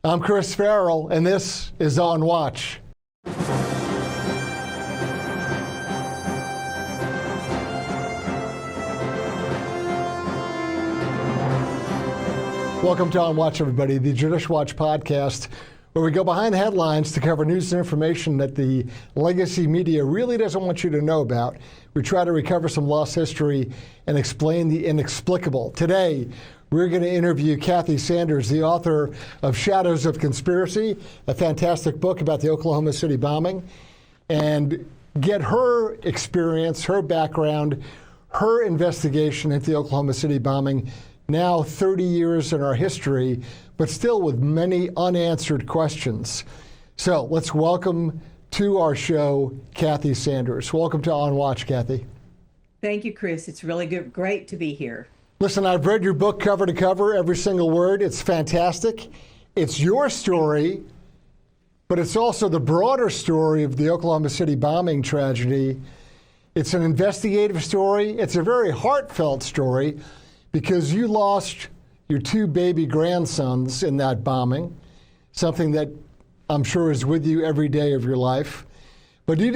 I'm Chris Farrell, and this is On Watch. Welcome to On Watch, everybody, the Judicial Watch podcast, where we go behind the headlines to cover news and information that the legacy media really doesn't want you to know about. We try to recover some lost history and explain the inexplicable. Today, we're going to interview Kathy Sanders, the author of Shadows of Conspiracy, a fantastic book about the Oklahoma City bombing, and get her experience, her background, her investigation into the Oklahoma City bombing, now 30 years in our history, but still with many unanswered questions. So let's welcome to our show, Kathy Sanders. Welcome to On Watch, Kathy. Thank you, Chris. It's really great to be here. Listen, I've read your book cover to cover, every single word. It's fantastic. It's your story, but it's also the broader story of the Oklahoma City bombing tragedy. It's an investigative story. It's a very heartfelt story because you lost your two baby grandsons in that bombing, something that I'm sure is with you every day of your life. But you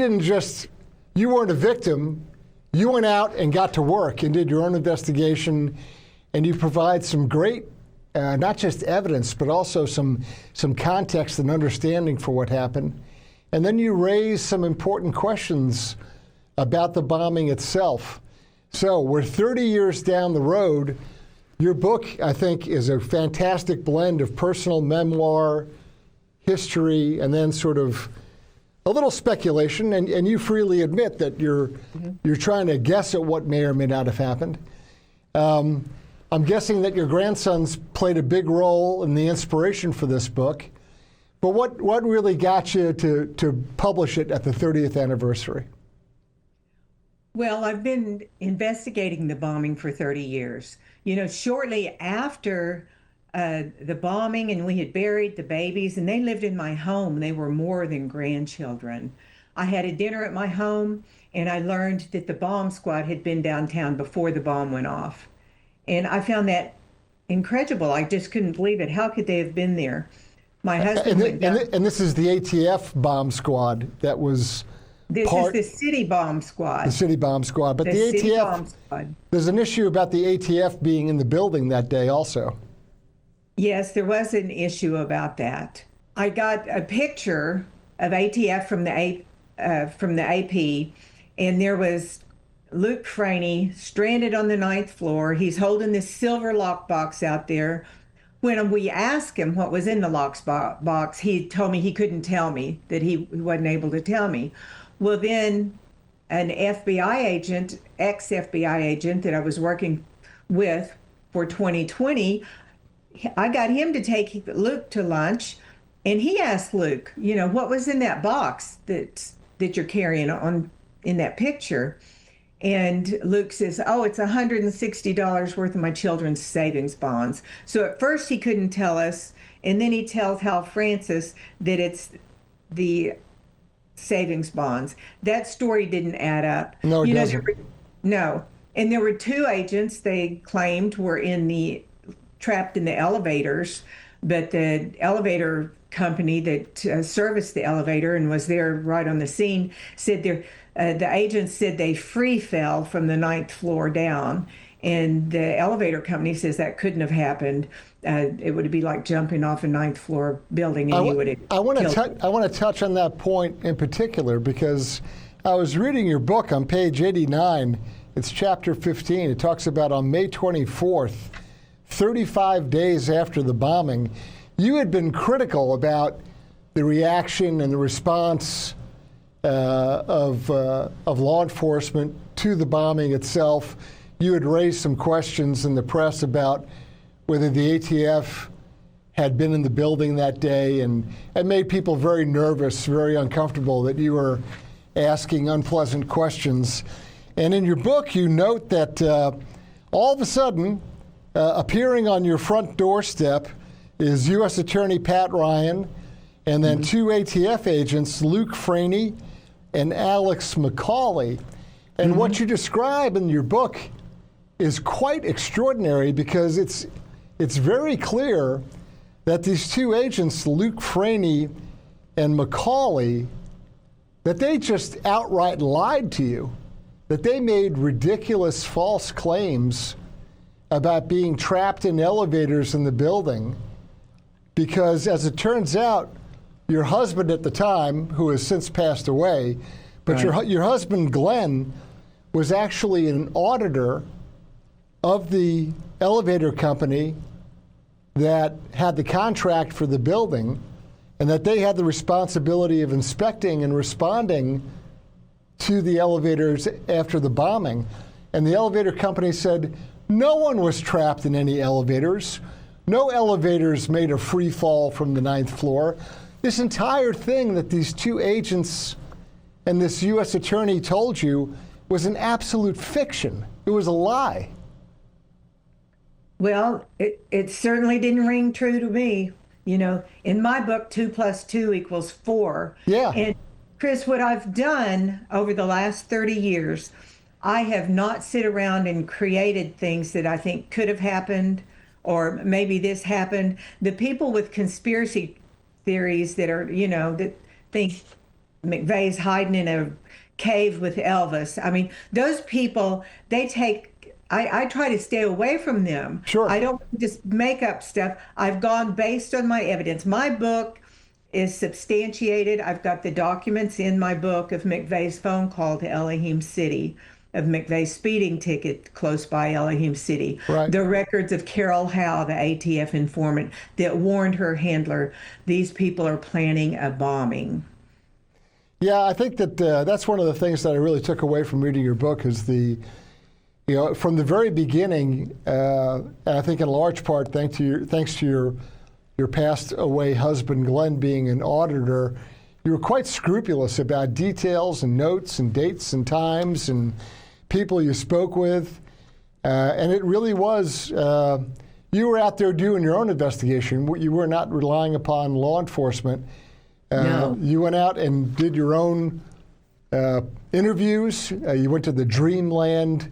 weren't a victim. You went out and got to work and did your own investigation, and you provide some great, not just evidence, but also some context and understanding for what happened. And then you raise some important questions about the bombing itself. So we're 30 years down the road. Your book, I think, is a fantastic blend of personal memoir, history, and then sort of a little speculation, and you freely admit that you're trying to guess at what may or may not have happened. I'm guessing that your grandsons played a big role in the inspiration for this book. But what really got you to publish it at the 30th anniversary? Well, I've been investigating the bombing for 30 years. You know, shortly after the bombing, and we had buried the babies, and they lived in my home. They were more than grandchildren. I had a dinner at my home, and I learned that the bomb squad had been downtown before the bomb went off. And I found that incredible. I just couldn't believe it. How could they have been there? My husband went down. And this is the ATF bomb squad that was This is the city bomb squad. The city bomb squad. But the city ATF, bomb squad. There's an issue about the ATF being in the building that day also. Yes, there was an issue about that. I got a picture of ATF from the AP, and there was Luke Franey stranded on the 9th floor. He's holding this silver lockbox out there. When we asked him what was in the lockbox, he told me he couldn't tell me, that he wasn't able to tell me. Well, then an FBI agent, ex-FBI agent that I was working with for 2020, I got him to take Luke to lunch, and he asked Luke, you know, what was in that box that you're carrying on in that picture? And Luke says, oh, it's $160 worth of my children's savings bonds. So at first he couldn't tell us, and then he tells Hal Francis that it's the savings bonds. That story didn't add up. No, it doesn't. No. And there were two agents they claimed were trapped in the elevators, but the elevator company that serviced the elevator and was there right on the scene said the agents said they free fell from the 9th floor down, and the elevator company says that couldn't have happened. It would be like jumping off a 9th floor building, and you would have I want to touch on that point in particular because I was reading your book on page 89. It's chapter 15. It talks about on May 24th, 35 days after the bombing, you had been critical about the reaction and the response of law enforcement to the bombing itself. You had raised some questions in the press about whether the ATF had been in the building that day, and it made people very nervous, very uncomfortable that you were asking unpleasant questions. And in your book, you note that all of a sudden, appearing on your front doorstep is U.S. Attorney Pat Ryan, and then two ATF agents, Luke Franey and Alex McCauley. And what you describe in your book is quite extraordinary because it's very clear that these two agents, Luke Franey and McCauley, that they just outright lied to you, that they made ridiculous false claims about being trapped in elevators in the building, because as it turns out, your husband at the time, who has since passed away, but Right. your husband, Glenn, was actually an auditor of the elevator company that had the contract for the building, and that they had the responsibility of inspecting and responding to the elevators after the bombing. And the elevator company said no one was trapped in any elevators. No elevators made a free fall from the 9th floor. This entire thing that these two agents and this U.S. attorney told you was an absolute fiction. It was a lie. Well, it certainly didn't ring true to me. You know, in my book, 2 + 2 = 4. Yeah. And Chris, what I've done over the last 30 years, I have not sit around and created things that I think could have happened, or maybe this happened. The people with conspiracy theories that are, you know, that think McVeigh's hiding in a cave with Elvis. I mean, those people, they take, I try to stay away from them. Sure. I don't just make up stuff. I've gone based on my evidence. My book is substantiated. I've got the documents in my book of McVeigh's phone call to Elohim City, of McVeigh's speeding ticket close by Elohim City, Right. the records of Carol Howe, the ATF informant that warned her handler, these people are planning a bombing. Yeah, I think that that's one of the things that I really took away from reading your book is you know, from the very beginning, and I think in large part thanks to your passed away husband Glenn being an auditor, you were quite scrupulous about details and notes and dates and times and people you spoke with, and it really was. You were out there doing your own investigation. You were not relying upon law enforcement. No. You went out and did your own interviews. You went to the Dreamland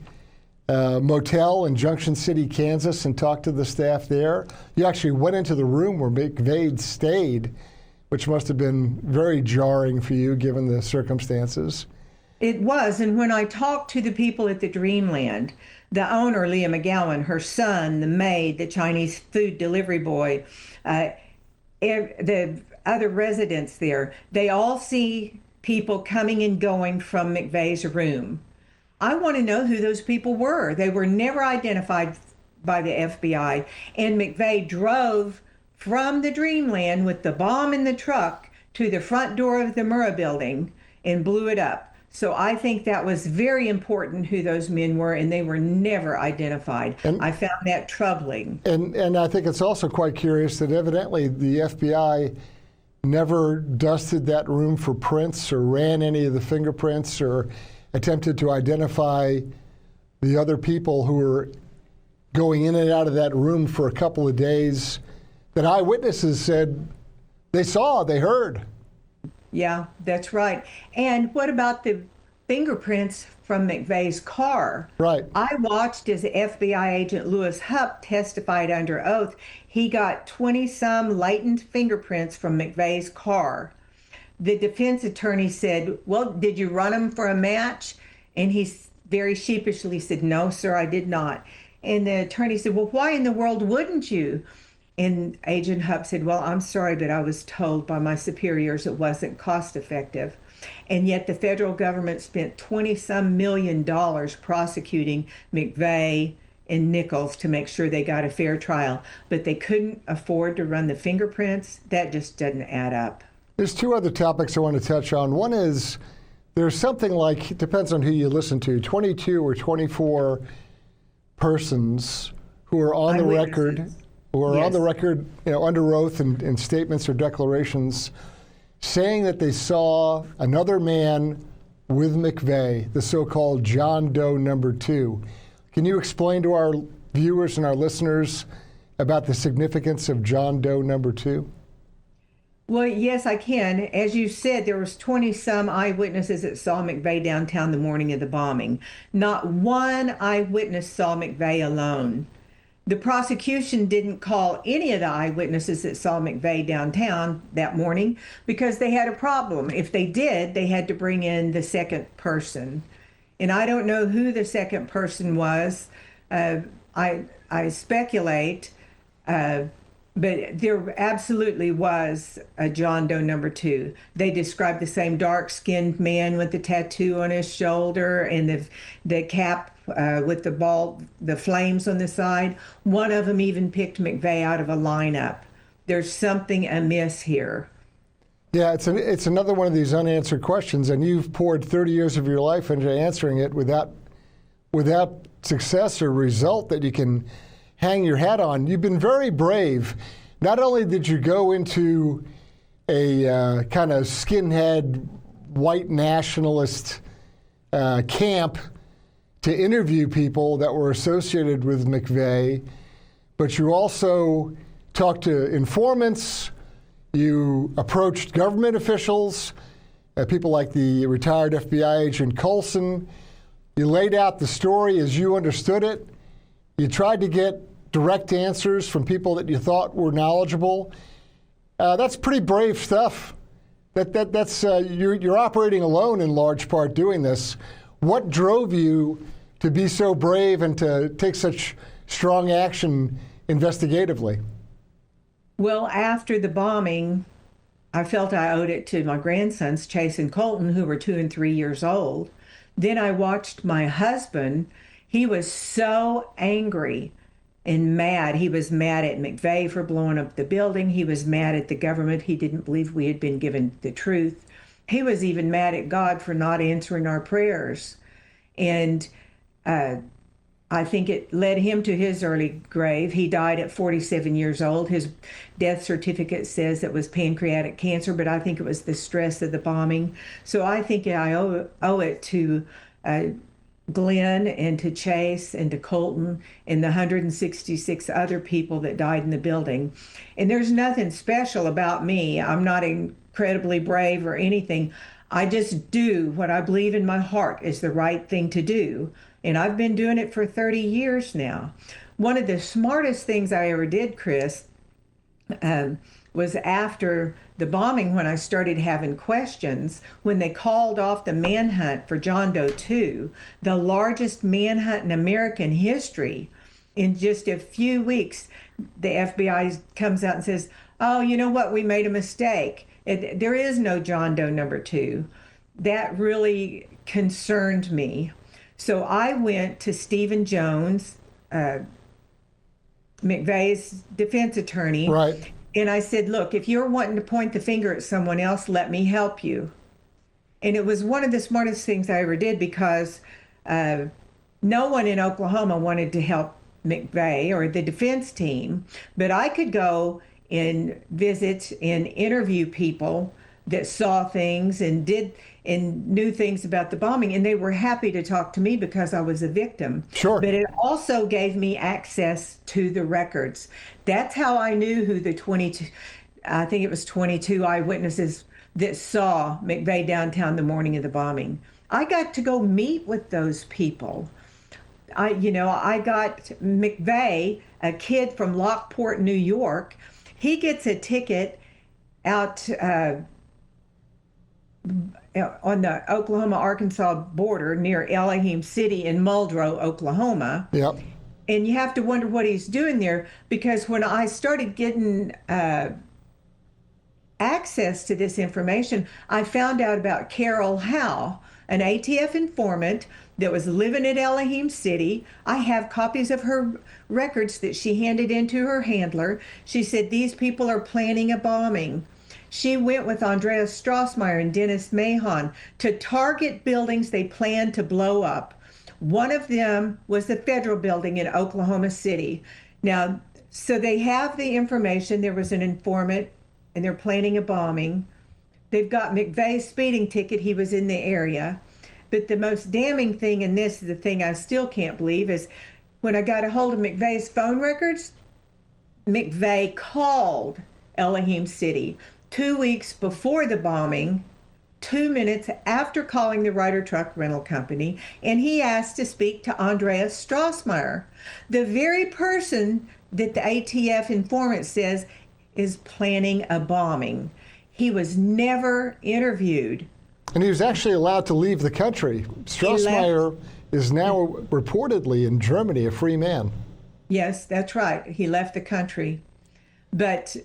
motel in Junction City, Kansas, and talked to the staff there. You actually went into the room where McVeigh stayed, which must have been very jarring for you given the circumstances. It was, and when I talked to the people at the Dreamland, the owner, Leah McGowan, her son, the maid, the Chinese food delivery boy, the other residents there, they all see people coming and going from McVeigh's room. I want to know who those people were. They were never identified by the FBI, and McVeigh drove from the Dreamland with the bomb in the truck to the front door of the Murrah building and blew it up. So I think that was very important who those men were, and they were never identified. And I found that troubling. And I think it's also quite curious that evidently the FBI never dusted that room for prints or ran any of the fingerprints or attempted to identify the other people who were going in and out of that room for a couple of days that eyewitnesses said they saw, they heard. Yeah, that's right. And what about the fingerprints from McVeigh's car? Right. I watched as FBI agent Lewis Hupp testified under oath. He got 20-some latent fingerprints from McVeigh's car. The defense attorney said, well, did you run them for a match? And he very sheepishly said, no, sir, I did not. And the attorney said, well, why in the world wouldn't you? And Agent Hupp said, well, I'm sorry, but I was told by my superiors it wasn't cost effective. And yet the federal government spent 20-some million prosecuting McVeigh and Nichols to make sure they got a fair trial. But they couldn't afford to run the fingerprints. That just doesn't add up. There's two other topics I want to touch on. One is there's something like, it depends on who you listen to, 22 or 24 persons who are on the record, on the record, you know, under oath in statements or declarations, saying that they saw another man with McVeigh, the so-called John Doe number 2. Can you explain to our viewers and our listeners about the significance of John Doe number 2? Well, yes, I can. As you said, there was 20-some eyewitnesses that saw McVeigh downtown the morning of the bombing. Not one eyewitness saw McVeigh alone. The prosecution didn't call any of the eyewitnesses that saw McVeigh downtown that morning because they had a problem. If they did, they had to bring in the second person. And I don't know who the second person was. I speculate, but there absolutely was a John Doe number two. They described the same dark-skinned man with the tattoo on his shoulder and the cap with the flames on the side. One of them even picked McVeigh out of a lineup. There's something amiss here. Yeah, it's another one of these unanswered questions, and you've poured 30 years of your life into answering it without success or result that you can hang your hat on. You've been very brave. Not only did you go into a kind of skinhead, white nationalist camp to interview people that were associated with McVeigh, but you also talked to informants, you approached government officials, people like the retired FBI agent Coulson. You laid out the story as you understood it. You tried to get direct answers from people that you thought were knowledgeable. That's pretty brave stuff. That's you're operating alone in large part doing this. What drove you to be so brave and to take such strong action investigatively? Well, after the bombing, I felt I owed it to my grandsons, Chase and Colton, who were 2 and 3 years old. Then I watched my husband. He was so angry and mad. He was mad at McVeigh for blowing up the building. He was mad at the government. He didn't believe we had been given the truth. He was even mad at God for not answering our prayers. And I think it led him to his early grave. He died at 47 years old. His death certificate says it was pancreatic cancer, but I think it was the stress of the bombing. So I think I owe it to Glenn and to Chase and to Colton and the 166 other people that died in the building. And there's nothing special about me. I'm not incredibly brave or anything. I just do what I believe in my heart is the right thing to do. And I've been doing it for 30 years now. One of the smartest things I ever did, Chris, was after the bombing when I started having questions, when they called off the manhunt for John Doe 2, the largest manhunt in American history. In just a few weeks, the FBI comes out and says, oh, you know what, we made a mistake. There is no John Doe number 2. That really concerned me. So I went to Stephen Jones, McVeigh's defense attorney. Right. And I said, look, if you're wanting to point the finger at someone else, let me help you. And it was one of the smartest things I ever did because no one in Oklahoma wanted to help McVeigh or the defense team, but I could go and visit and interview people that saw things and knew things about the bombing, and they were happy to talk to me because I was a victim. Sure. But it also gave me access to the records. That's how I knew who the 22, I think it was 22 eyewitnesses that saw McVeigh downtown the morning of the bombing. I got to go meet with those people. I got McVeigh, a kid from Lockport, New York. He gets a ticket out on the Oklahoma-Arkansas border near Elohim City in Muldrow, Oklahoma. Yep. And you have to wonder what he's doing there, because when I started getting access to this information, I found out about Carol Howe, an ATF informant that was living in Elohim City. I have copies of her records that she handed in to her handler. She said, these people are planning a bombing. She went with Andreas Strassmeyer and Dennis Mahon to target buildings they planned to blow up. One of them was the federal building in Oklahoma City. Now, so they have the information. There was an informant, and they're planning a bombing. They've got McVeigh's speeding ticket. He was in the area. But the most damning thing, and this is the thing I still can't believe, is when I got a hold of McVeigh's phone records, McVeigh called Elohim City 2 weeks before the bombing 2 minutes after calling the Ryder Truck Rental Company, and he asked to speak to Andreas Strassmeyer, the very person that the ATF informant says is planning a bombing. He was never interviewed. And he was actually allowed to leave the country. Strassmeyer is now reportedly in Germany, a free man. Yes, that's right. He left the country. But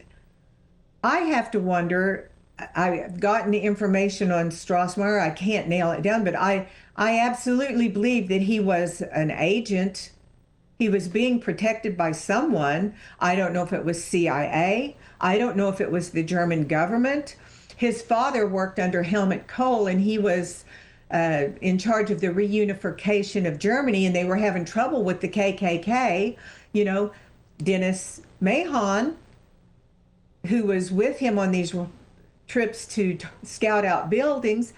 I have to wonder, I've gotten the information on Strassmeyer. I can't nail it down, but I absolutely believe that he was an agent. He was being protected by someone. I don't know if it was CIA. I don't know if it was the German government. His father worked under Helmut Kohl, and he was in charge of the reunification of Germany, and they were having trouble with the KKK. You know, Dennis Mahon, who was with him on these trips to scout out buildings,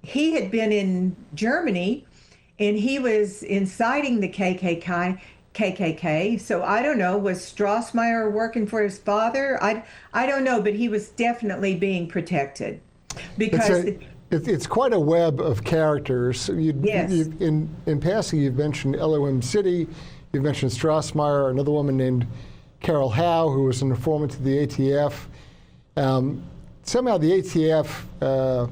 he had been in Germany, and he was inciting the KKK. So I don't know, was Strassmeyer working for his father? I don't know, but he was definitely being protected because it's quite a web of characters. Yes. In passing, you've mentioned Elohim City, you've mentioned Strassmeyer, another woman named Carol Howe, who was an informant to the ATF. Somehow the ATF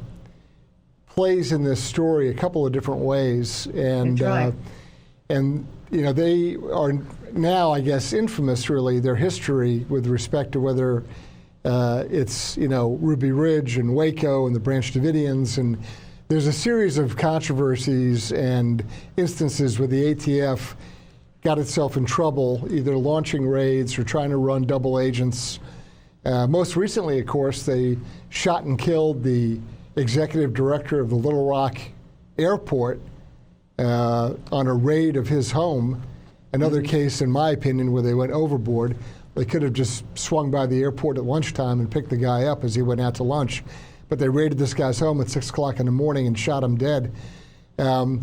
plays in this story a couple of different ways, and That's right. And you know, they are now, I guess, infamous, really, their history with respect to whether it's, you know, Ruby Ridge and Waco and the Branch Davidians. And there's a series of controversies and instances where the ATF got itself in trouble, either launching raids or trying to run double agents. Most recently, of course, they shot and killed the executive director of the Little Rock Airport on a raid of his home. Another case, in my opinion, where they went overboard. They could have just swung by the airport at lunchtime and picked the guy up as he went out to lunch. But they raided this guy's home at 6 o'clock in the morning and shot him dead. So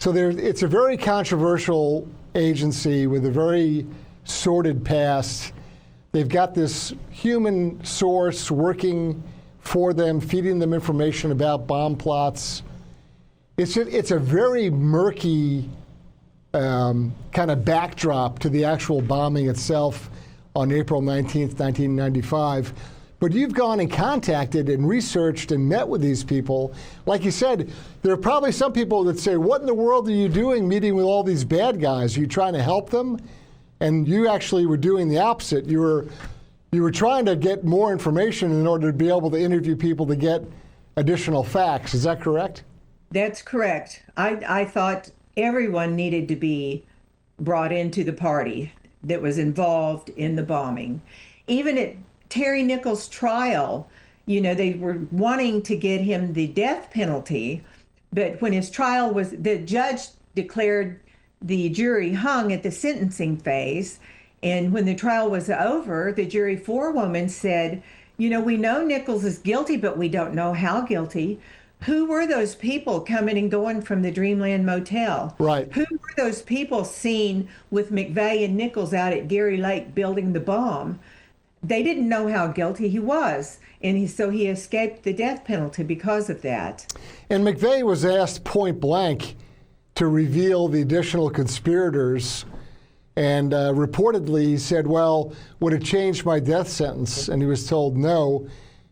it's a very controversial agency with a very sordid past. They've got this human source working for them, feeding them information about bomb plots. It's a very murky kind of backdrop to the actual bombing itself on April 19th, 1995. But you've gone and contacted and researched and met with these people. Like you said, there are probably some people that say, what in the world are you doing meeting with all these bad guys? Are you trying to help them? And you actually were doing the opposite. You were trying to get more information in order to be able to interview people to get additional facts. Is that correct? That's correct. I thought everyone needed to be brought into the party that was involved in the bombing. Even at Terry Nichols' trial, you know, they were wanting to get him the death penalty, but when his trial was, the judge declared the jury hung at the sentencing phase. And when the trial was over, the jury forewoman said, you know, we know Nichols is guilty, but we don't know how guilty. Who were those people coming and going from the Dreamland Motel? Right. Who were those people seen with McVeigh and Nichols out at Gary Lake building the bomb? They didn't know how guilty he was, and so he escaped the death penalty because of that. And McVeigh was asked point blank to reveal the additional conspirators, and reportedly he said, well, would it change my death sentence? And he was told no.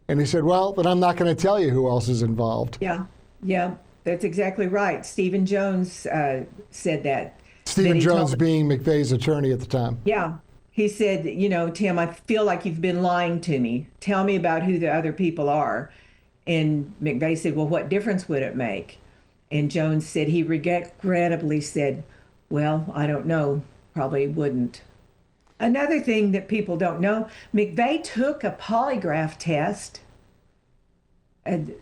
And he said, well, then I'm not going to tell you who else is involved. Yeah, that's exactly right. Stephen Jones said that. Stephen Jones being McVeigh's attorney at the time. Yeah. He said, you know, Tim, I feel like you've been lying to me. Tell me about who the other people are. And McVeigh said, well, what difference would it make? And Jones said, he regrettably said, well, I don't know, probably wouldn't. Another thing that people don't know, McVeigh took a polygraph test and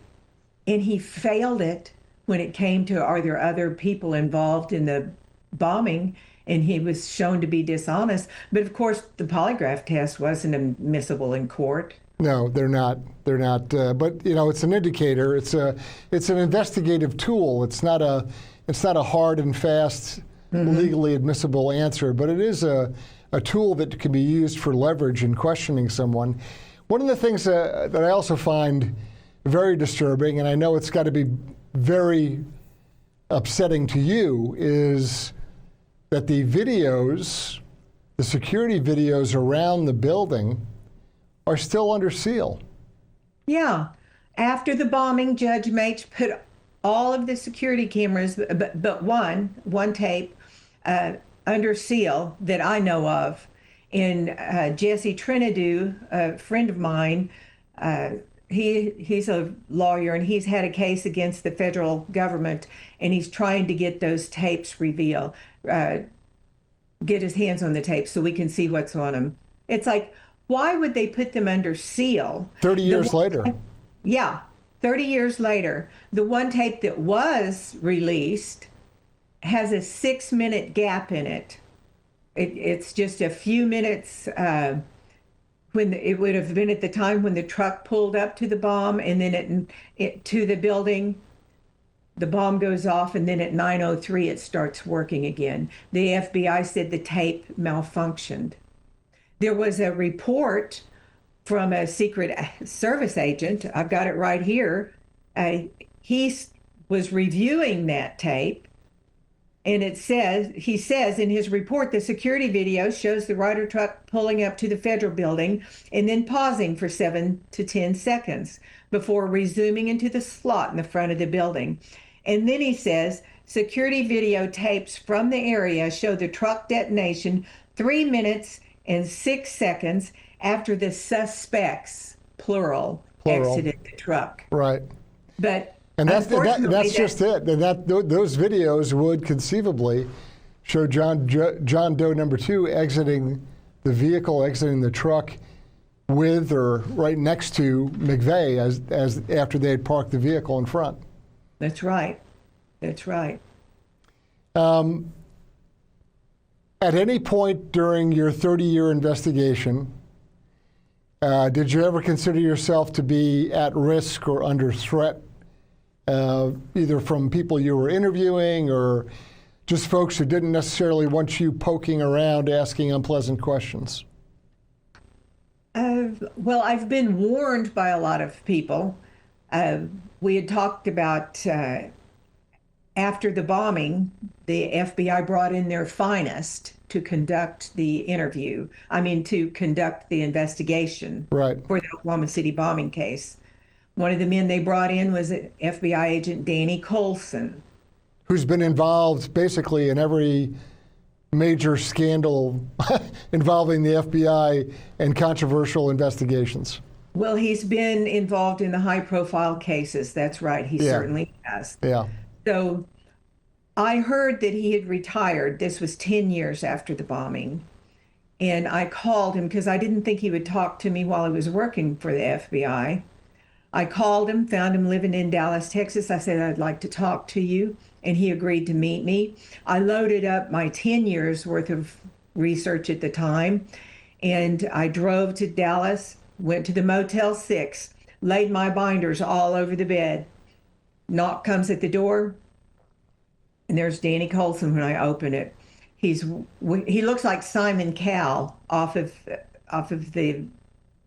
he failed it when it came to, are there other people involved in the bombing? And he was shown to be dishonest. But of course, the polygraph test wasn't admissible in court. No, they're not. They're not. But you know, it's an indicator. It's an investigative tool. It's not a hard and fast, legally admissible answer. But it is a tool that can be used for leverage in questioning someone. One of the things that I also find very disturbing, and I know it's got to be very upsetting to you, is that the videos, the security videos around the building, are still under seal. Yeah. After the bombing, Judge Maitch put all of the security cameras, but one tape, under seal that I know of. And Jesse Trinidou, a friend of mine, he's a lawyer, and he's had a case against the federal government, and he's trying to get those tapes get his hands on the tapes so we can see what's on them. It's like, why would they put them under seal? 30 years later. Yeah, 30 years later. The one tape that was released has a 6-minute gap in it. It's just a few minutes when it would have been at the time when the truck pulled up to the bomb, and then to the building. The bomb goes off, and then at 9:03 it starts working again. The FBI said the tape malfunctioned. There was a report from a Secret Service agent. I've got it right here. He was reviewing that tape, and he says in his report, the security video shows the Ryder truck pulling up to the federal building and then pausing for 7 to 10 seconds before resuming into the slot in the front of the building. And then he says, security video tapes from the area show the truck detonation 3 minutes and 6 seconds after the suspects, plural, exited the truck. Right. But and that's just it. And those videos would conceivably show John Doe number 2 exiting the vehicle, exiting the truck with or right next to McVeigh as after they had parked the vehicle in front. That's right. That's right. At any point during your 30-year investigation, did you ever consider yourself to be at risk or under threat, either from people you were interviewing or just folks who didn't necessarily want you poking around asking unpleasant questions? Well, I've been warned by a lot of people. We had talked about after the bombing, the FBI brought in their finest to conduct the to conduct the investigation for the Oklahoma City bombing case. One of the men they brought in was FBI agent Danny Colson, who's been involved basically in every major scandal involving the FBI and controversial investigations. Well, he's been involved in the high-profile cases. That's right. He certainly has. Yeah. So I heard that he had retired. This was 10 years after the bombing. And I called him because I didn't think he would talk to me while I was working for the FBI. I called him, found him living in Dallas, Texas. I said, I'd like to talk to you. And he agreed to meet me. I loaded up my 10 years worth of research at the time. And I drove to Dallas, went to the Motel 6, laid my binders all over the bed. Knock comes at the door, and there's Danny Colson when I open it. He looks like Simon Cowell off of the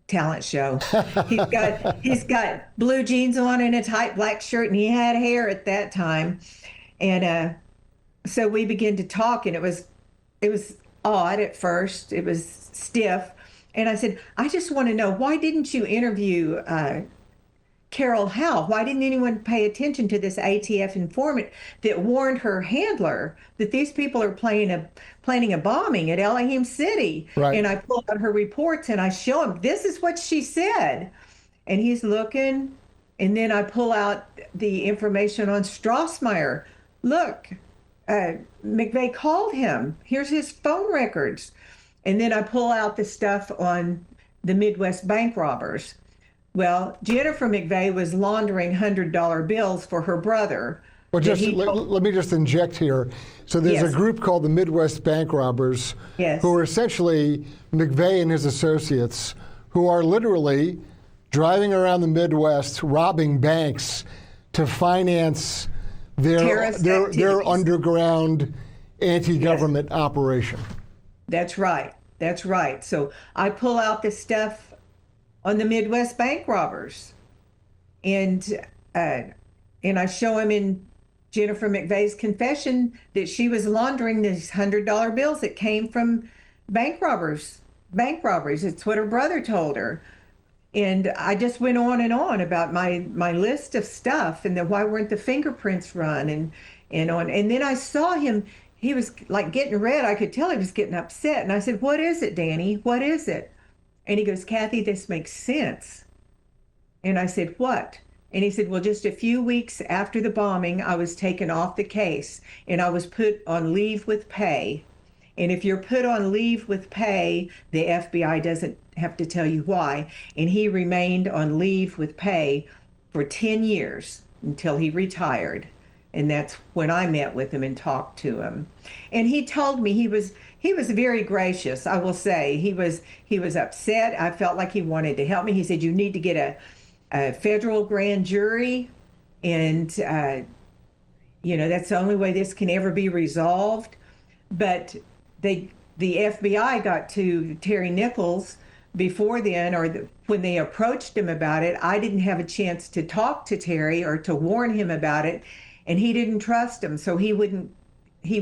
talent show. He's got blue jeans on and a tight black shirt, and he had hair at that time. And so we began to talk, and it was odd at first. It was stiff. And I said, I just want to know, why didn't you interview Carol Howe? Why didn't anyone pay attention to this ATF informant that warned her handler that these people are planning a bombing at Elohim City? Right. And I pull out her reports and I show him, this is what she said. And he's looking, and then I pull out the information on Strassmeyer. Look, McVeigh called him. Here's his phone records. And then I pull out the stuff on the Midwest bank robbers. Well, Jennifer McVeigh was laundering $100 bills for her brother. Well, let me just inject here. So there's a group called the Midwest bank robbers, who are essentially McVeigh and his associates, who are literally driving around the Midwest, robbing banks to finance their underground anti-government operation. That's right. That's right. So I pull out the stuff on the Midwest bank robbers. And I show him in Jennifer McVeigh's confession that she was laundering these $100 bills that came from bank robbers. Bank robberies. It's what her brother told her. And I just went on and on about my list of stuff, and then why weren't the fingerprints run, and on. And then I saw him. He was like getting red. I could tell he was getting upset. And I said, "What is it, Danny? What is it?" And he goes, "Kathy, this makes sense." And I said, "What?" And he said, "Well, just a few weeks after the bombing, I was taken off the case and I was put on leave with pay. And if you're put on leave with pay, the FBI doesn't have to tell you why." And he remained on leave with pay for 10 years until he retired. And that's when I met with him and talked to him. And he told me he was very gracious, I will say. He was upset. I felt like he wanted to help me. He said, "You need to get a federal grand jury, and that's the only way this can ever be resolved." But the FBI got to Terry Nichols before then, when they approached him about it. I didn't have a chance to talk to Terry or to warn him about it, and he didn't trust him, so he wouldn't be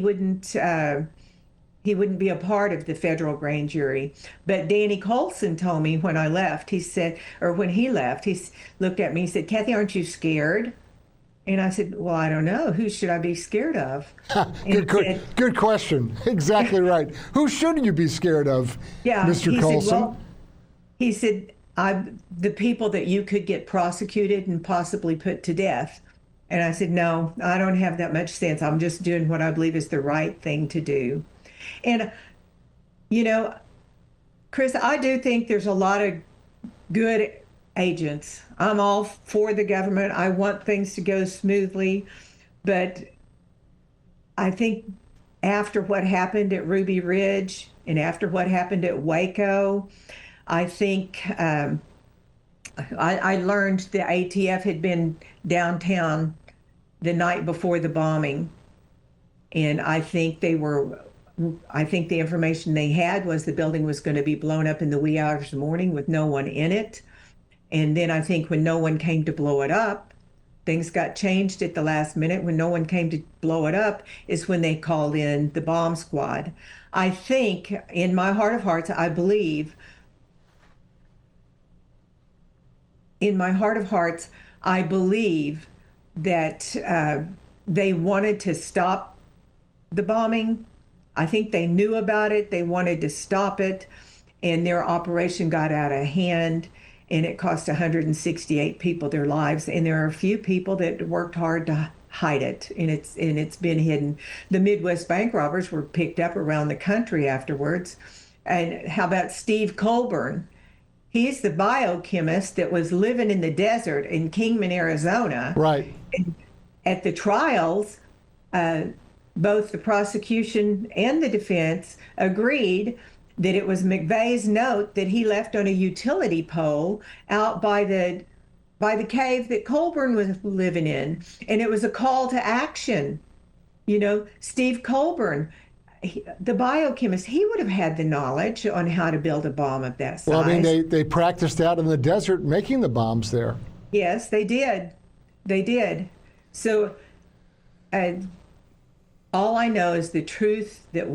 a part of the federal grand jury. But Danny Colson told me when I left, when he left, he looked at me, he said, "Kathy, aren't you scared?" And I said, "Well, I don't know. Who should I be scared of?" Good question. Exactly right. Who should you be scared of, yeah, Mr. Colson? He said, "The people that you could get prosecuted and possibly put to death." And I said, "No, I don't have that much sense. I'm just doing what I believe is the right thing to do." And, Chris, I do think there's a lot of good agents. I'm all for the government. I want things to go smoothly. But I think after what happened at Ruby Ridge and after what happened at Waco, I think I learned the ATF had been downtown the night before the bombing. And I think the information they had was the building was going to be blown up in the wee hours of the morning with no one in it. And then I think when no one came to blow it up, things got changed at the last minute. When no one came to blow it up is when they called in the bomb squad. I think in my heart of hearts, I believe that they wanted to stop the bombing. I think they knew about it. They wanted to stop it, and their operation got out of hand, and it cost 168 people their lives. And there are a few people that worked hard to hide it, and it's been hidden. The Midwest bank robbers were picked up around the country afterwards. And how about Steve Colburn? He's the biochemist that was living in the desert in Kingman, Arizona. Right. And at the trials, both the prosecution and the defense agreed that it was McVeigh's note that he left on a utility pole out by the cave that Colburn was living in. And it was a call to action. Steve Colburn, the biochemist, he would have had the knowledge on how to build a bomb of that size. Well, I mean, they practiced out in the desert making the bombs there. Yes, they did. They did. So all I know is the truth that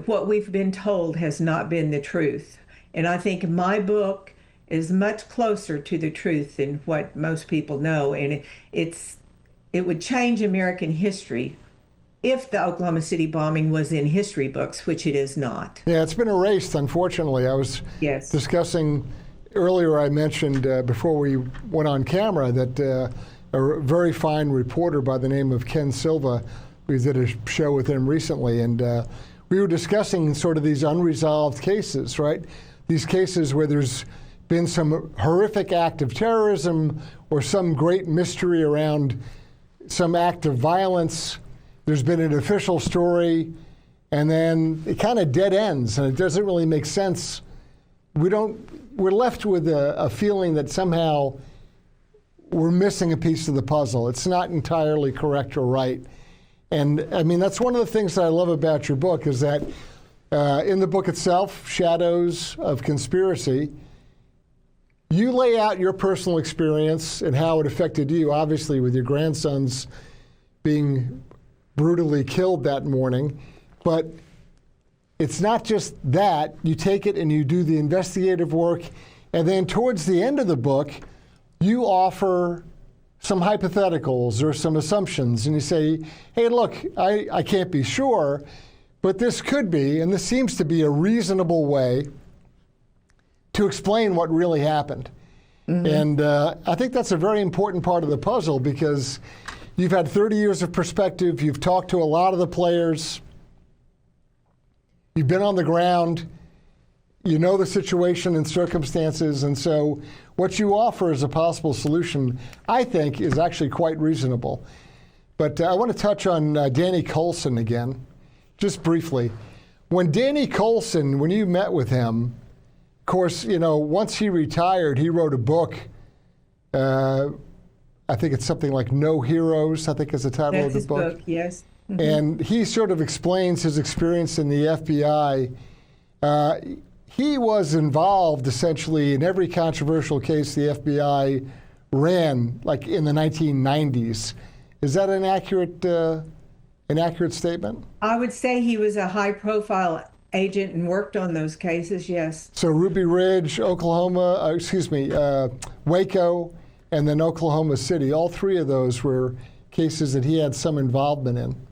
what we've been told has not been the truth. And I think my book is much closer to the truth than what most people know. And it would change American history if the Oklahoma City bombing was in history books, which it is not. Yeah, it's been erased, unfortunately. I was discussing earlier, I mentioned before we went on camera that a very fine reporter by the name of Ken Silva, we did a show with him recently, and we were discussing sort of these unresolved cases, right? These cases where there's been some horrific act of terrorism or some great mystery around some act of violence. There's been an official story, and then it kind of dead ends, and it doesn't really make sense. We're left with a feeling that somehow we're missing a piece of the puzzle. It's not entirely correct or right. And I mean, that's one of the things that I love about your book is that in the book itself, Shadows of Conspiracy, You lay out your personal experience and how it affected you, obviously with your grandsons being brutally killed that morning. But it's not just that. You take it and you do the investigative work. And then towards the end of the book, you offer some hypotheticals or some assumptions. And you say, hey, look, I can't be sure, but this could be, and this seems to be a reasonable way to explain what really happened. Mm-hmm. And I think that's a very important part of the puzzle, because you've had 30 years of perspective. You've talked to a lot of the players. You've been on the ground. You know the situation and circumstances. And so what you offer as a possible solution, I think, is actually quite reasonable. But I want to touch on Danny Colson again, just briefly. When Danny Colson, when you met with him, of course, you know, once he retired, he wrote a book. I think it's something like No Heroes, I think is the title of the book. That's his book, yes. Mm-hmm. And he sort of explains his experience in the FBI. He was involved essentially in every controversial case the FBI ran, like in the 1990s. Is that an accurate statement? I would say he was a high-profile agent and worked on those cases, yes. So Ruby Ridge, Oklahoma, Waco, and then Oklahoma City. All three of those were cases that he had some involvement in.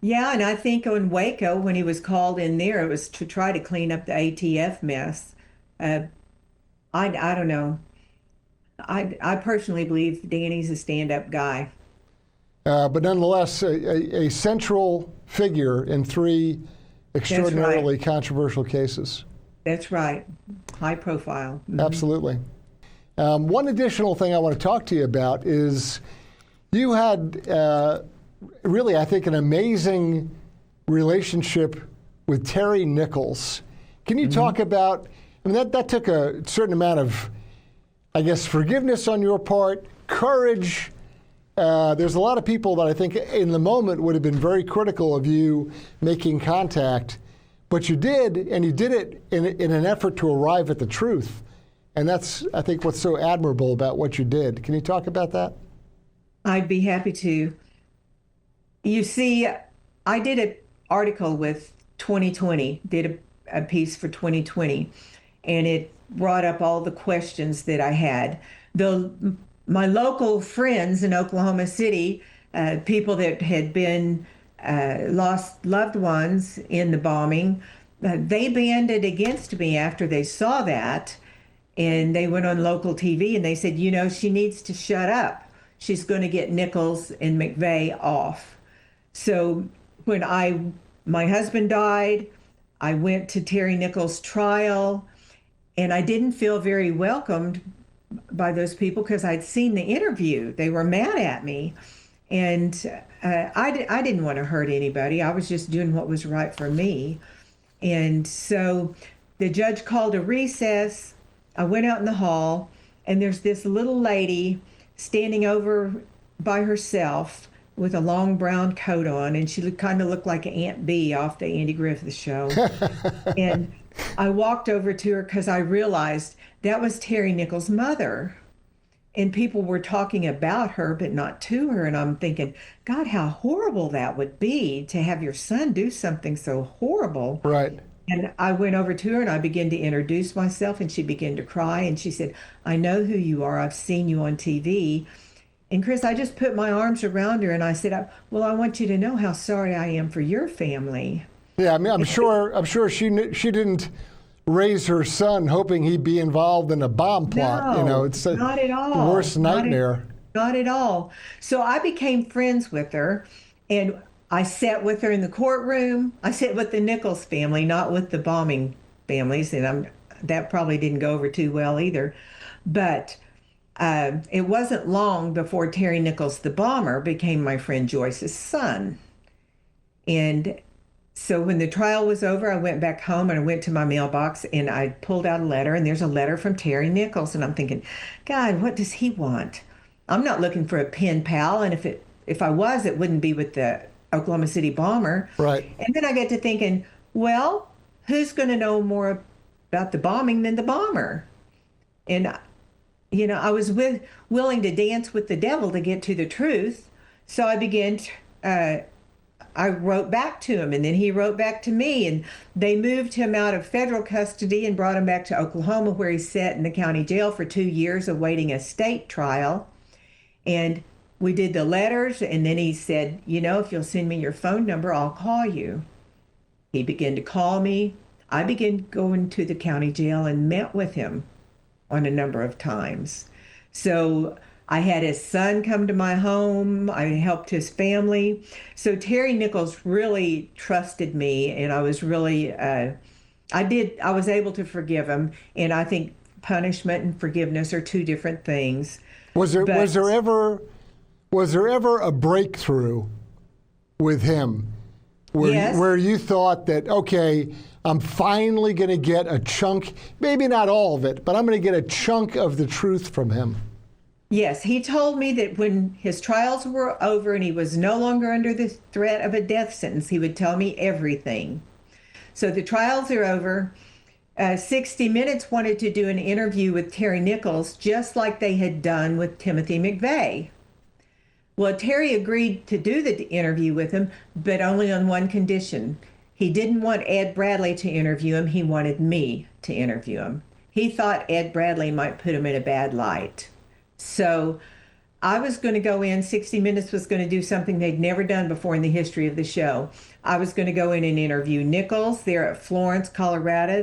Yeah, and I think on Waco, when he was called in there, it was to try to clean up the ATF mess. I don't know. I personally believe Danny's a stand-up guy. But nonetheless, a central figure in three extraordinarily controversial cases. That's right. High profile. Mm-hmm. Absolutely. One additional thing I want to talk to you about is you had really, I think, an amazing relationship with Terry Nichols. Can you talk about, I mean, that took a certain amount of, I guess, forgiveness on your part, courage. There's a lot of people that I think in the moment would have been very critical of you making contact, but you did, and you did it in an effort to arrive at the truth. And that's, I think, what's so admirable about what you did. Can you talk about that? I'd be happy to. You see, I did an article with 2020, did a piece for 2020, and it brought up all the questions that I had. My local friends in Oklahoma City, people that had been lost loved ones in the bombing, they banded against me after they saw that, and they went on local TV and they said, you know, she needs to shut up. She's going to get Nichols and McVeigh off. So when my husband died, I went to Terry Nichols' trial, and I didn't feel very welcomed by those people because I'd seen the interview. They were mad at me, and I didn't want to hurt anybody. I was just doing what was right for me. And so the judge called a recess. I went out in the hall, and there's this little lady standing over by herself with a long brown coat on, and she kind of looked like Aunt Bee off the Andy Griffith Show. And I walked over to her because I realized that was Terry Nichols' mother. And people were talking about her, but not to her. And I'm thinking, God, how horrible that would be to have your son do something so horrible. Right. And I went over to her and I began to introduce myself, and she began to cry. And she said, I know who you are. I've seen you on TV. And Chris, I just put my arms around her and I said, well, I want you to know how sorry I am for your family. Yeah, I mean, I'm sure she didn't raise her son hoping he'd be involved in a bomb plot. No, you know, it's not at all. The worst nightmare. Not at all. So I became friends with her, and I sat with her in the courtroom. I sat with the Nichols family, not with the bombing families, and that probably didn't go over too well either. But it wasn't long before Terry Nichols, the bomber, became my friend Joyce's son. And so when the trial was over, I went back home and I went to my mailbox and I pulled out a letter, and there's a letter from Terry Nichols. And I'm thinking, God, what does he want? I'm not looking for a pen pal. And if I was, it wouldn't be with the Oklahoma City bomber. Right. And then I get to thinking, well, who's going to know more about the bombing than the bomber? And I was willing to dance with the devil to get to the truth. So I began I wrote back to him, and then he wrote back to me, and they moved him out of federal custody and brought him back to Oklahoma, where he sat in the county jail for 2 years awaiting a state trial. And we did the letters, and then he said, if you'll send me your phone number, I'll call you. He began to call me. I began going to the county jail and met with him on a number of times. So I had his son come to my home. I helped his family. So Terry Nichols really trusted me, and I was really, I was able to forgive him. And I think punishment and forgiveness are two different things. Was there ever a breakthrough with him where you thought that, okay, I'm finally going to get a chunk, maybe not all of it, but I'm going to get a chunk of the truth from him? Yes, he told me that when his trials were over and he was no longer under the threat of a death sentence, he would tell me everything. So the trials are over. 60 Minutes wanted to do an interview with Terry Nichols, just like they had done with Timothy McVeigh. Well, Terry agreed to do the interview with him, but only on one condition. He didn't want Ed Bradley to interview him. He wanted me to interview him. He thought Ed Bradley might put him in a bad light. So I was going to go in. 60 Minutes was going to do something they'd never done before in the history of the show. I was going to go in and interview Nichols there at Florence, Colorado,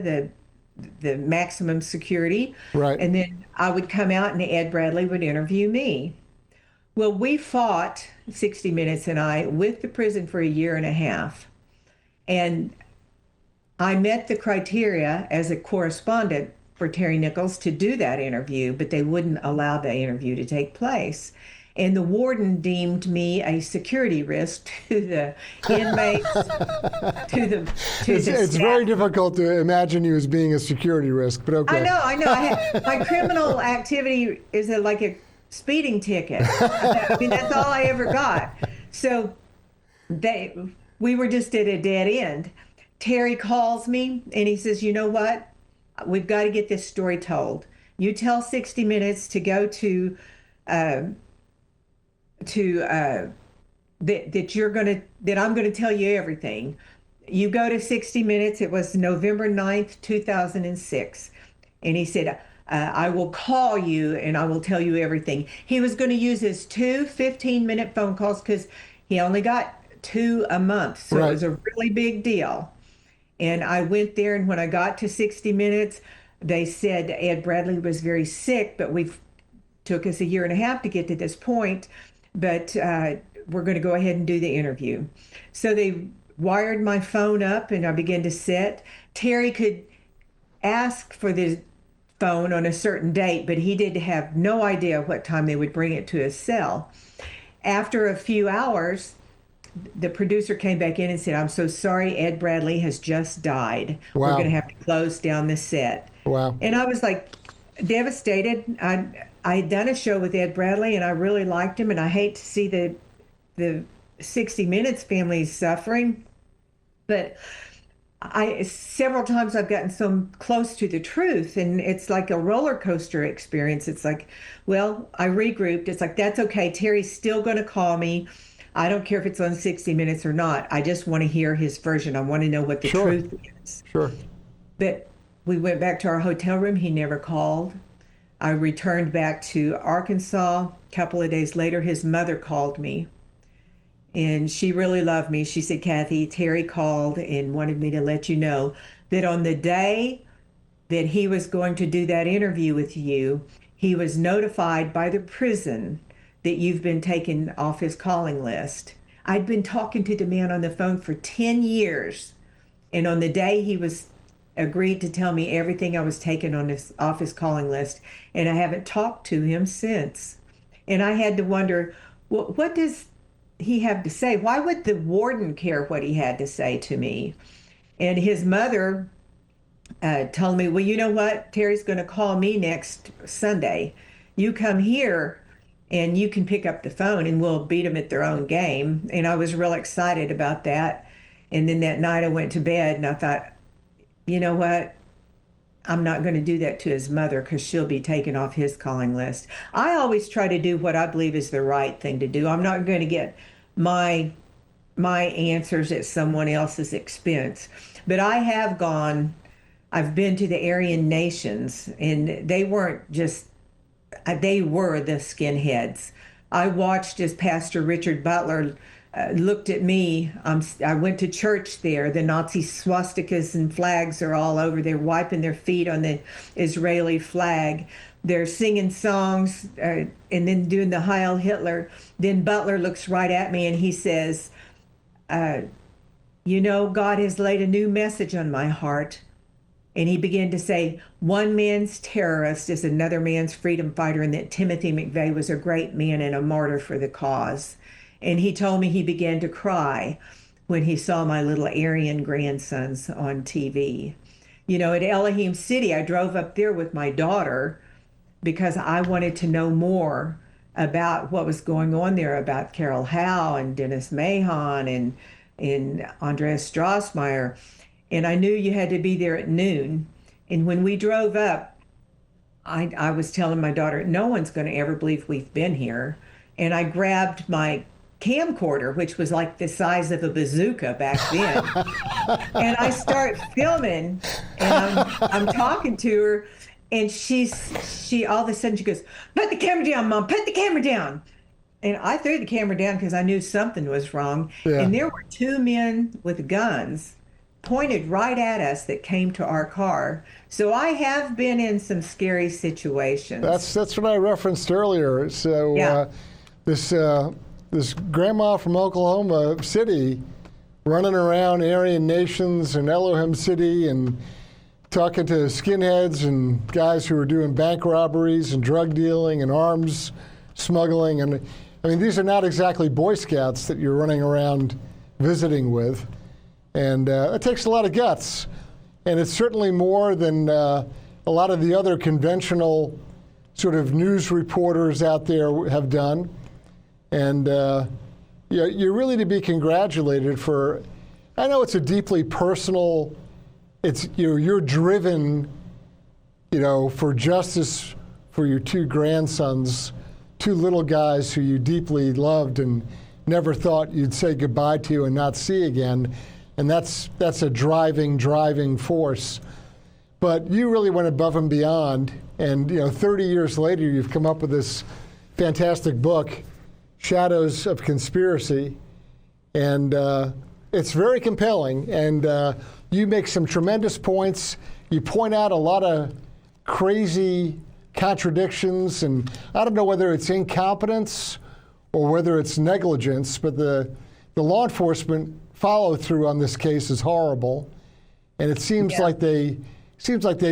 the maximum security. Right. And then I would come out and Ed Bradley would interview me. Well, we fought, 60 Minutes and I, with the prison for 1.5 years. And I met the criteria as a correspondent for Terry Nichols to do that interview, but they wouldn't allow the interview to take place. And the warden deemed me a security risk to the inmates, It's very difficult to imagine you as being a security risk, but okay. I know. My criminal activity is like a speeding ticket. I mean, that's all I ever got. So we were just at a dead end. Terry calls me and he says, you know what? We've got to get this story told. You tell 60 Minutes to go that I'm going to tell you everything. You go to 60 Minutes. It was November 9th, 2006. And he said, I will call you and I will tell you everything. He was going to use his 2 15-minute phone calls because he only got 2 a month. So It was a really big deal. And I went there, and when I got to 60 Minutes, they said Ed Bradley was very sick, but took us 1.5 years to get to this point. But we're going to go ahead and do the interview. So they wired my phone up, and I began to set. Terry could ask for the phone on a certain date, but he did have no idea what time they would bring it to his cell. After a few hours, the producer came back in and said, I'm so sorry, Ed Bradley has just died. Wow. We're going to have to close down the set. Wow. And I was like devastated. I had done a show with Ed Bradley and I really liked him, and I hate to see the 60 Minutes family suffering. But several times I've gotten so close to the truth, and it's like a roller coaster experience. It's like, well, I regrouped. It's like, that's okay. Terry's still going to call me. I don't care if it's on 60 Minutes or not. I just want to hear his version. I want to know what the truth is. Sure. But we went back to our hotel room. He never called. I returned back to Arkansas. A couple of days later, his mother called me. And she really loved me. She said, Kathy, Terry called and wanted me to let you know that on the day that he was going to do that interview with you, he was notified by the prison that you've been taken off his calling list. I'd been talking to the man on the phone for 10 years. And on the day he was agreed to tell me everything, I was taken off his calling list. And I haven't talked to him since. And I had to wonder, well, what does he have to say? Why would the warden care what he had to say to me? And his mother told me, well, you know what? Terry's going to call me next Sunday. You come here and you can pick up the phone and we'll beat them at their own game. And I was real excited about that. And then that night I went to bed and I thought, you know what? I'm not going to do that to his mother because she'll be taken off his calling list. I always try to do what I believe is the right thing to do. I'm not going to get my answers at someone else's expense. But I've been to the Aryan nations, and they weren't just, they were the skinheads. I watched as Pastor Richard Butler looked at me. I went to church there. The Nazi swastikas and flags are all over. They're wiping their feet on the Israeli flag. They're singing songs and then doing the Heil Hitler. Then Butler looks right at me and he says, you know, God has laid a new message on my heart. And he began to say, one man's terrorist is another man's freedom fighter, and that Timothy McVeigh was a great man and a martyr for the cause. And he told me he began to cry when he saw my little Aryan grandsons on TV. You know, at Elohim City, I drove up there with my daughter because I wanted to know more about what was going on there, about Carol Howe and Dennis Mahon and Andreas Strassmeyer. And I knew you had to be there at noon. And when we drove up, I was telling my daughter, no one's going to ever believe we've been here. And I grabbed my camcorder, which was like the size of a bazooka back then. And I start filming, and I'm talking to her, and she all of a sudden she goes, put the camera down, Mom, put the camera down. And I threw the camera down because I knew something was wrong. Yeah. And there were two men with guns pointed right at us that came to our car. So I have been in some scary situations. That's what I referenced earlier. So yeah. This grandma from Oklahoma City running around Aryan nations and Elohim City and talking to skinheads and guys who are doing bank robberies and drug dealing and arms smuggling. And I mean, these are not exactly Boy Scouts that you're running around visiting with. And it takes a lot of guts. And it's certainly more than a lot of the other conventional sort of news reporters out there have done. And you're really to be congratulated for, I know it's a deeply personal, you're driven, for justice for your two grandsons, two little guys who you deeply loved and never thought you'd say goodbye to and not see again. And that's a driving force. But you really went above and beyond. And 30 years later, you've come up with this fantastic book, Shadows of Conspiracy. And it's very compelling. And you make some tremendous points. You point out a lot of crazy contradictions. And I don't know whether it's incompetence or whether it's negligence, but the law enforcement follow through on this case is horrible, and it seems like they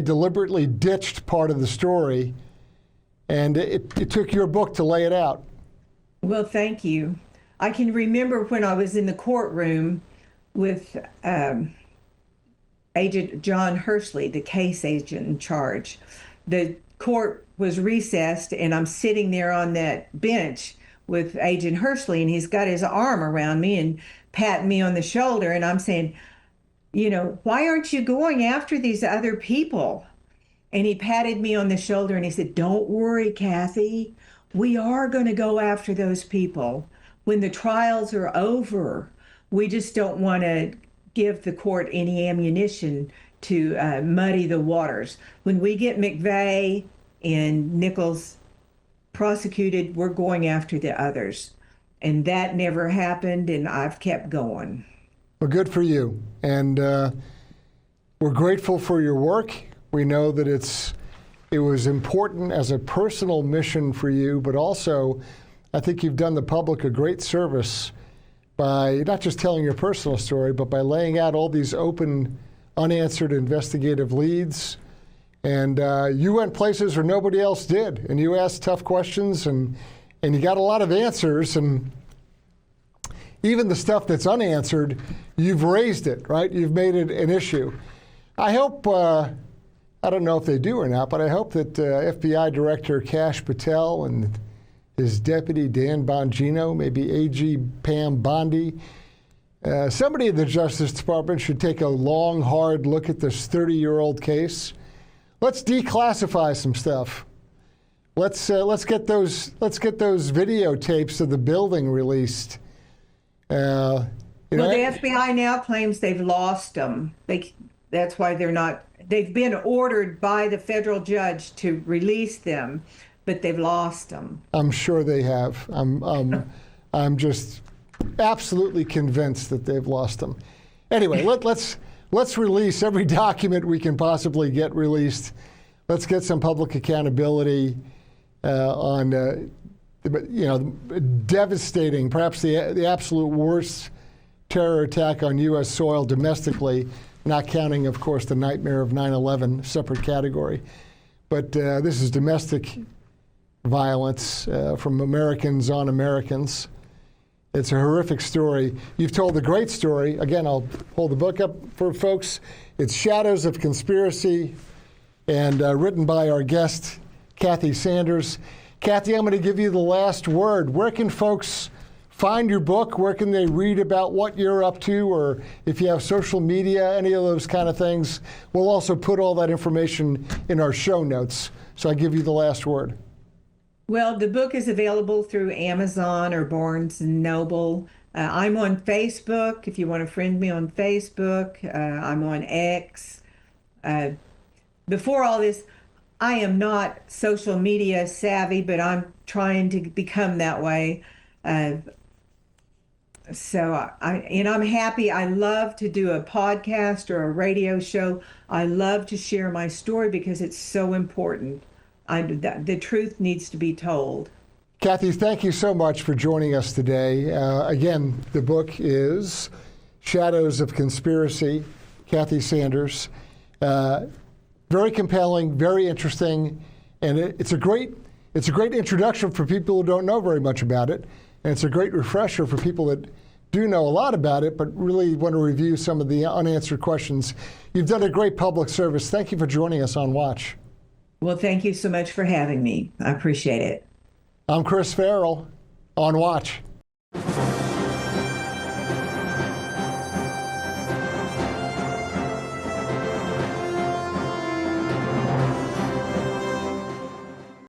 deliberately ditched part of the story, and it took your book to lay it out. Well, thank you. I can remember when I was in the courtroom with Agent John Hershey, the case agent in charge. The court was recessed, and I'm sitting there on that bench with Agent Hershey, and he's got his arm around me and patting me on the shoulder, and I'm saying, why aren't you going after these other people? And he patted me on the shoulder and he said, don't worry, Kathy, we are going to go after those people when the trials are over. We just don't want to give the court any ammunition to muddy the waters. When we get McVeigh and Nichols prosecuted, we're going after the others. And that never happened, and I've kept going. Well, good for you. And we're grateful for your work. We know that it was important as a personal mission for you, but also I think you've done the public a great service by not just telling your personal story, but by laying out all these open, unanswered investigative leads. And you went places where nobody else did, and you asked tough questions, and you got a lot of answers, and even the stuff that's unanswered, you've raised it, right? You've made it an issue. I hope, I don't know if they do or not, but I hope that FBI Director Kash Patel and his deputy Dan Bongino, maybe AG Pam Bondi, somebody in the Justice Department should take a long, hard look at this 30-year-old case. let's declassify some stuff. Let's get those videotapes of the building released. Well, the FBI now claims they've lost them. That's why they're not. They've been ordered by the federal judge to release them, but they've lost them. I'm sure they have. I'm just absolutely convinced that they've lost them. Anyway, let's release every document we can possibly get released. Let's get some public accountability on devastating, perhaps the absolute worst terror attack on U.S. soil domestically, not counting, of course, the nightmare of 9/11, separate category. But this is domestic violence from Americans on Americans. It's a horrific story. You've told a great story. Again, I'll hold the book up for folks. It's Shadows of Conspiracy, and written by our guest, Kathy Sanders. Kathy, I'm going to give you the last word. Where can folks find your book? Where can they read about what you're up to, or if you have social media, any of those kind of things? We'll also put all that information in our show notes. So I give you the last word. Well, the book is available through Amazon or Barnes & Noble. I'm on Facebook, if you want to friend me on Facebook. I'm on X. Before all this, I am not social media savvy, but I'm trying to become that way. So I'm happy. I love to do a podcast or a radio show. I love to share my story because it's so important. The truth needs to be told. Kathy, thank you so much for joining us today. Again, the book is Shadows of Conspiracy, Kathy Sanders. Very compelling, very interesting, and it's a great introduction for people who don't know very much about it, and it's a great refresher for people that do know a lot about it, but really want to review some of the unanswered questions. You've done a great public service. Thank you for joining us on Watch. Well, thank you so much for having me. I appreciate it. I'm Chris Farrell on Watch.